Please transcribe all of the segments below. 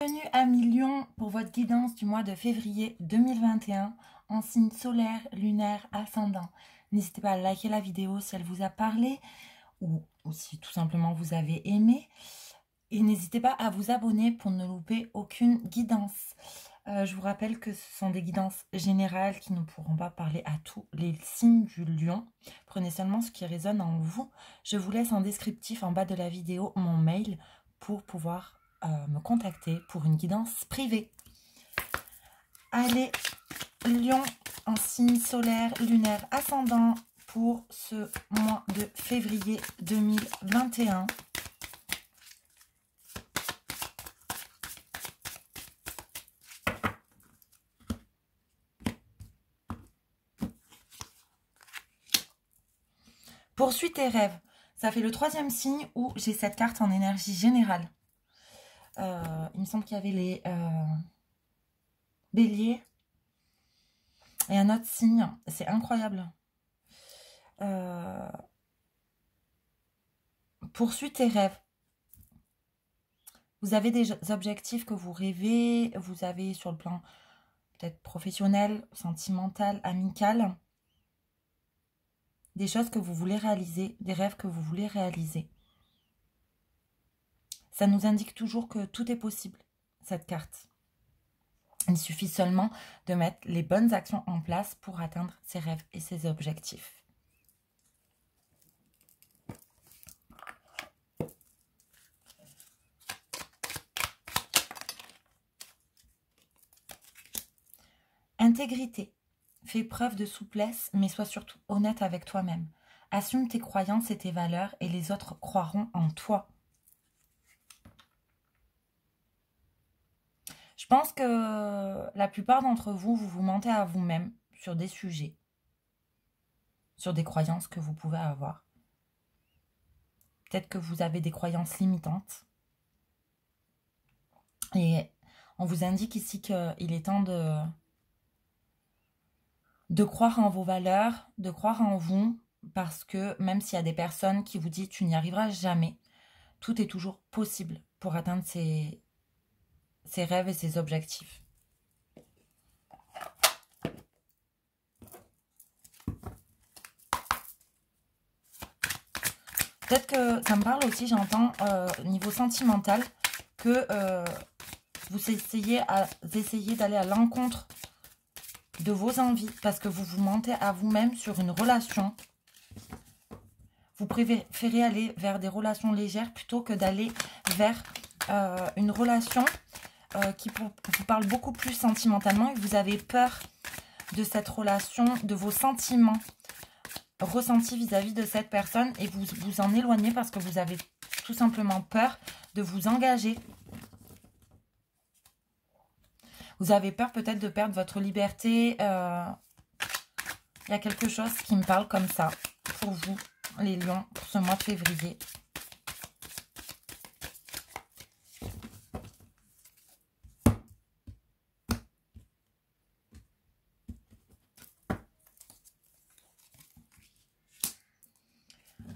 Bienvenue à Lion pour votre guidance du mois de février 2021 en signe solaire, lunaire, ascendant. N'hésitez pas à liker la vidéo si elle vous a parlé ou si tout simplement vous avez aimé. Et n'hésitez pas à vous abonner pour ne louper aucune guidance. Je vous rappelle que ce sont des guidances générales qui ne pourront pas parler à tous les signes du lion. Prenez seulement ce qui résonne en vous. Je vous laisse en descriptif en bas de la vidéo mon mail pour pouvoir me contacter pour une guidance privée. Allez, lion en signe solaire, lunaire, ascendant pour ce mois de février 2021. Poursuis tes rêves. Ça fait le 3e signe où j'ai cette carte en énergie générale. Il me semble qu'il y avait les béliers et un autre signe. C'est incroyable. Poursuis tes rêves. Vous avez des objectifs que vous rêvez. Vous avez sur le plan peut-être professionnel, sentimental, amical. Des choses que vous voulez réaliser. Des rêves que vous voulez réaliser. Ça nous indique toujours que tout est possible, cette carte. Il suffit seulement de mettre les bonnes actions en place pour atteindre ses rêves et ses objectifs. Intégrité. Fais preuve de souplesse, mais sois surtout honnête avec toi-même. Assume tes croyances et tes valeurs et les autres croiront en toi. Je pense que la plupart d'entre vous, vous mentez à vous-même sur des sujets, sur des croyances que vous pouvez avoir. Peut-être que vous avez des croyances limitantes. Et on vous indique ici qu'il est temps de croire en vos valeurs, de croire en vous, parce que même s'il y a des personnes qui vous disent « tu n'y arriveras jamais », tout est toujours possible pour atteindre ses rêves et ses objectifs. Peut-être que ça me parle aussi, j'entends, niveau sentimental, que vous essayez d'aller à l'encontre de vos envies, parce que vous vous mentez à vous-même sur une relation. Vous préférez aller vers des relations légères plutôt que d'aller vers une relation qui vous parle beaucoup plus sentimentalement et vous avez peur de cette relation, de vos sentiments ressentis vis-à-vis de cette personne et vous vous en éloignez parce que vous avez tout simplement peur de vous engager. Vous avez peur peut-être de perdre votre liberté. Il y a quelque chose qui me parle comme ça pour vous, les lions, pour ce mois de février.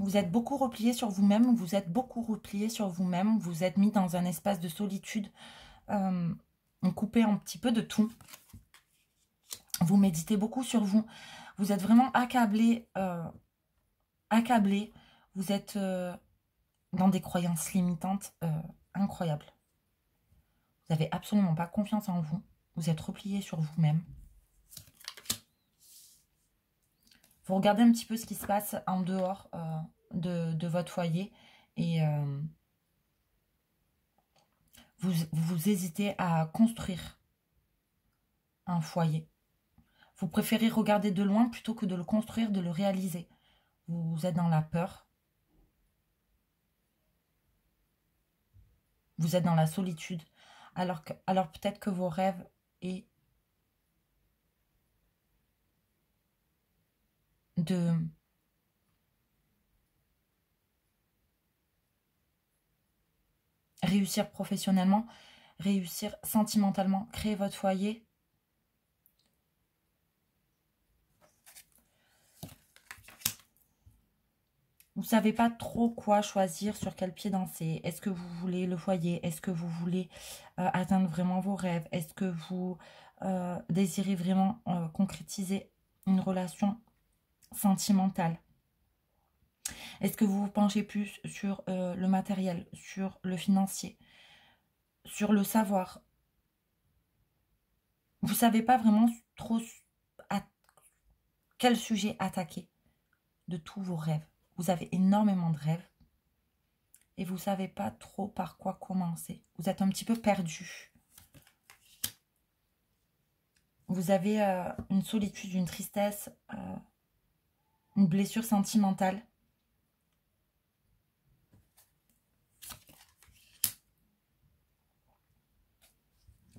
Vous êtes beaucoup replié sur vous-même, vous êtes beaucoup replié sur vous-même, vous êtes mis dans un espace de solitude, coupé un petit peu de tout. Vous méditez beaucoup sur vous, vous êtes vraiment accablé, vous êtes dans des croyances limitantes incroyables. Vous n'avez absolument pas confiance en vous, vous êtes replié sur vous-même. Vous regardez un petit peu ce qui se passe en dehors de votre foyer et vous hésitez à construire un foyer. Vous préférez regarder de loin plutôt que de le construire, de le réaliser. Vous êtes dans la peur. Vous êtes dans la solitude. Alors peut-être que vos rêves est de réussir professionnellement, réussir sentimentalement, créer votre foyer. Vous ne savez pas trop quoi choisir, sur quel pied danser. Est-ce que vous voulez le foyer? Est-ce que vous voulez atteindre vraiment vos rêves? Est-ce que vous désirez vraiment concrétiser une relation sentimentale? Est-ce que vous vous penchez plus sur le matériel, sur le financier, sur le savoir? Vous ne savez pas vraiment trop à quel sujet attaquer de tous vos rêves. Vous avez énormément de rêves et vous ne savez pas trop par quoi commencer. Vous êtes un petit peu perdu. Vous avez une solitude, une tristesse, une blessure sentimentale.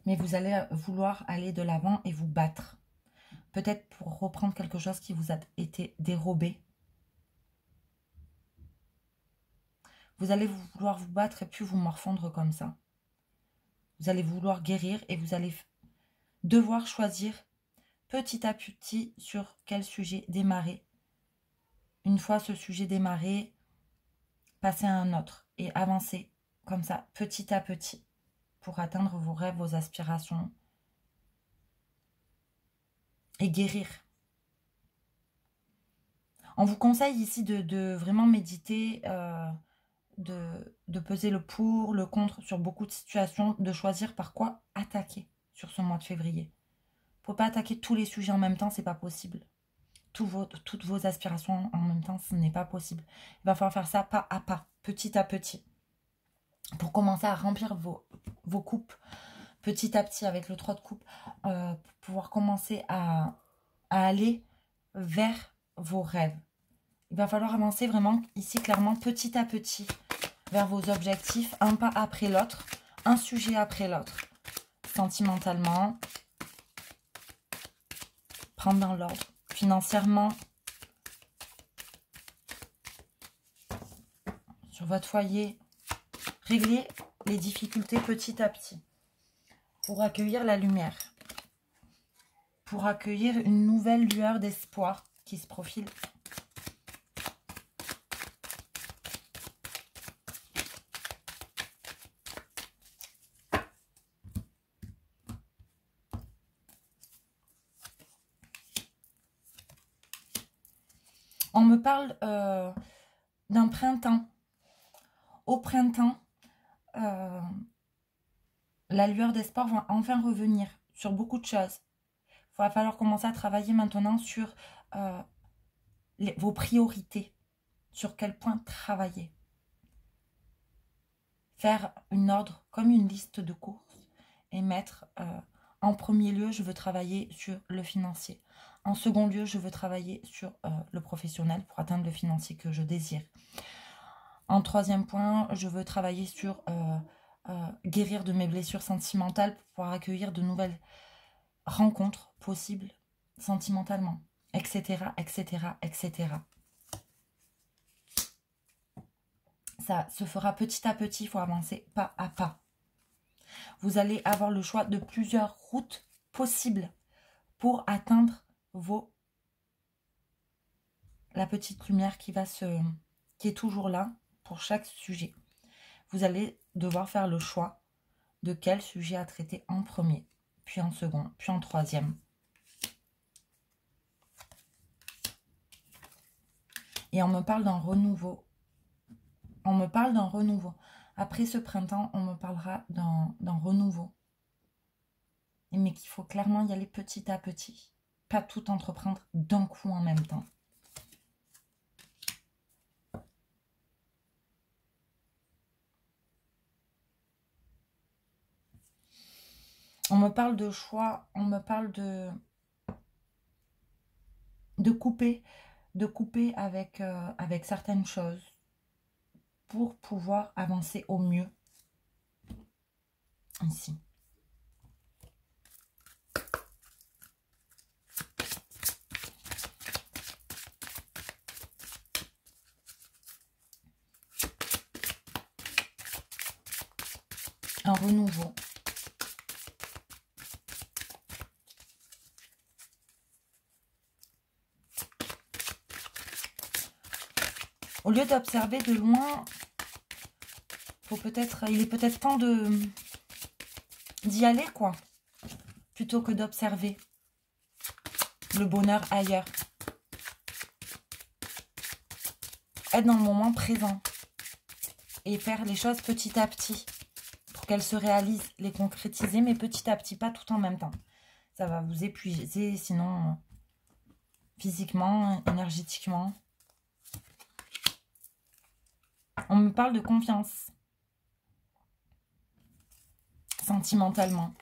Mais vous allez vouloir aller de l'avant et vous battre. Peut-être pour reprendre quelque chose qui vous a été dérobé. Vous allez vouloir vous battre et puis vous morfondre comme ça. Vous allez vouloir guérir et vous allez devoir choisir petit à petit sur quel sujet démarrer. Une fois ce sujet démarré, passer à un autre et avancer comme ça, petit à petit, pour atteindre vos rêves, vos aspirations et guérir. On vous conseille ici de vraiment méditer, de peser le pour, le contre sur beaucoup de situations, de choisir par quoi attaquer sur ce mois de février. Il ne faut pas attaquer tous les sujets en même temps, c'est pas possible. Toutes vos aspirations en même temps, ce n'est pas possible. Il va falloir faire ça pas à pas, petit à petit, pour commencer à remplir vos coupes petit à petit avec le 3 de coupe, pour pouvoir commencer à aller vers vos rêves. Il va falloir avancer vraiment ici clairement petit à petit vers vos objectifs, un pas après l'autre, un sujet après l'autre. Sentimentalement, prendre dans l'ordre, financièrement, sur votre foyer, régler les difficultés petit à petit pour accueillir la lumière, pour accueillir une nouvelle lueur d'espoir qui se profile. On me parle d'un printemps. Au printemps, la lueur d'espoir va enfin revenir sur beaucoup de choses. Il va falloir commencer à travailler maintenant sur vos priorités. Sur quel point travailler. Faire une ordre comme une liste de courses et mettre en premier lieu, je veux travailler sur le financier. En second lieu, je veux travailler sur le professionnel pour atteindre le financier que je désire. En troisième point, je veux travailler sur guérir de mes blessures sentimentales pour pouvoir accueillir de nouvelles rencontres possibles sentimentalement, etc., etc., etc. Ça se fera petit à petit, il faut avancer pas à pas. Vous allez avoir le choix de plusieurs routes possibles pour atteindre la petite lumière qui est toujours là pour chaque sujet. Vous allez devoir faire le choix de quel sujet à traiter en premier, puis en second, puis en troisième. Et on me parle d'un renouveau. On me parle d'un renouveau. Après ce printemps, on me parlera d'un renouveau. Mais qu'il faut clairement y aller petit à petit. Pas tout entreprendre d'un coup en même temps. On me parle de choix, on me parle de couper avec certaines choses pour pouvoir avancer au mieux. Ici. Un renouveau. Au lieu d'observer de loin, il est peut-être temps d'y aller, quoi. Plutôt que d'observer le bonheur ailleurs. Être dans le moment présent. Et faire les choses petit à petit. Pour qu'elles se réalisent, les concrétiser, mais petit à petit, pas tout en même temps. Ça va vous épuiser, sinon, physiquement, énergétiquement. On me parle de confiance. Sentimentalement.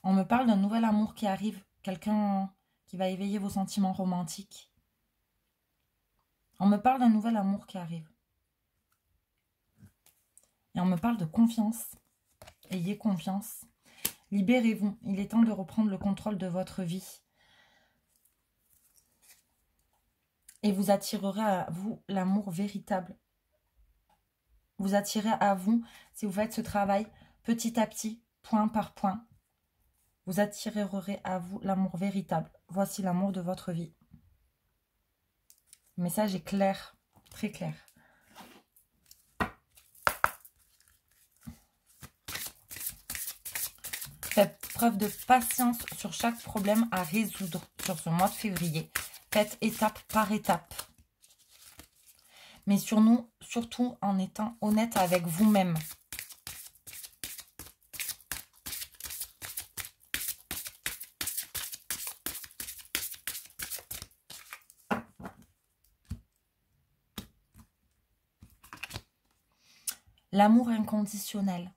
On me parle d'un nouvel amour qui arrive. Quelqu'un qui va éveiller vos sentiments romantiques. On me parle d'un nouvel amour qui arrive. Et on me parle de confiance. Ayez confiance. Libérez-vous. Il est temps de reprendre le contrôle de votre vie. Et vous attirerez à vous l'amour véritable. Vous attirez à vous, si vous faites ce travail petit à petit, point par point, vous attirerez à vous l'amour véritable. Voici l'amour de votre vie. Le message est clair, très clair. Faites preuve de patience sur chaque problème à résoudre sur ce mois de février. Faites étape par étape. Mais surtout en étant honnête avec vous-même. L'amour inconditionnel.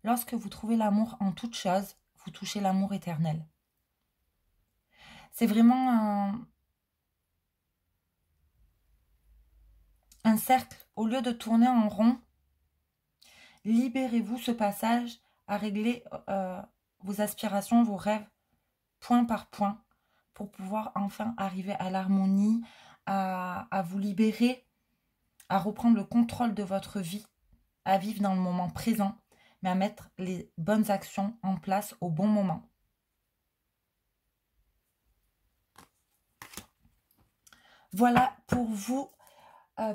Lorsque vous trouvez l'amour en toute chose, vous touchez l'amour éternel. C'est vraiment un cercle. Au lieu de tourner en rond, libérez-vous ce passage à régler vos aspirations, vos rêves, point par point, pour pouvoir enfin arriver à l'harmonie, à vous libérer, à reprendre le contrôle de votre vie, à vivre dans le moment présent, mais à mettre les bonnes actions en place au bon moment. Voilà pour vous,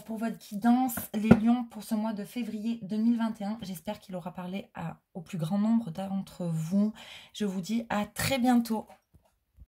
pour votre guidance, les lions, pour ce mois de février 2021. J'espère qu'il aura parlé au plus grand nombre d'entre vous. Je vous dis à très bientôt.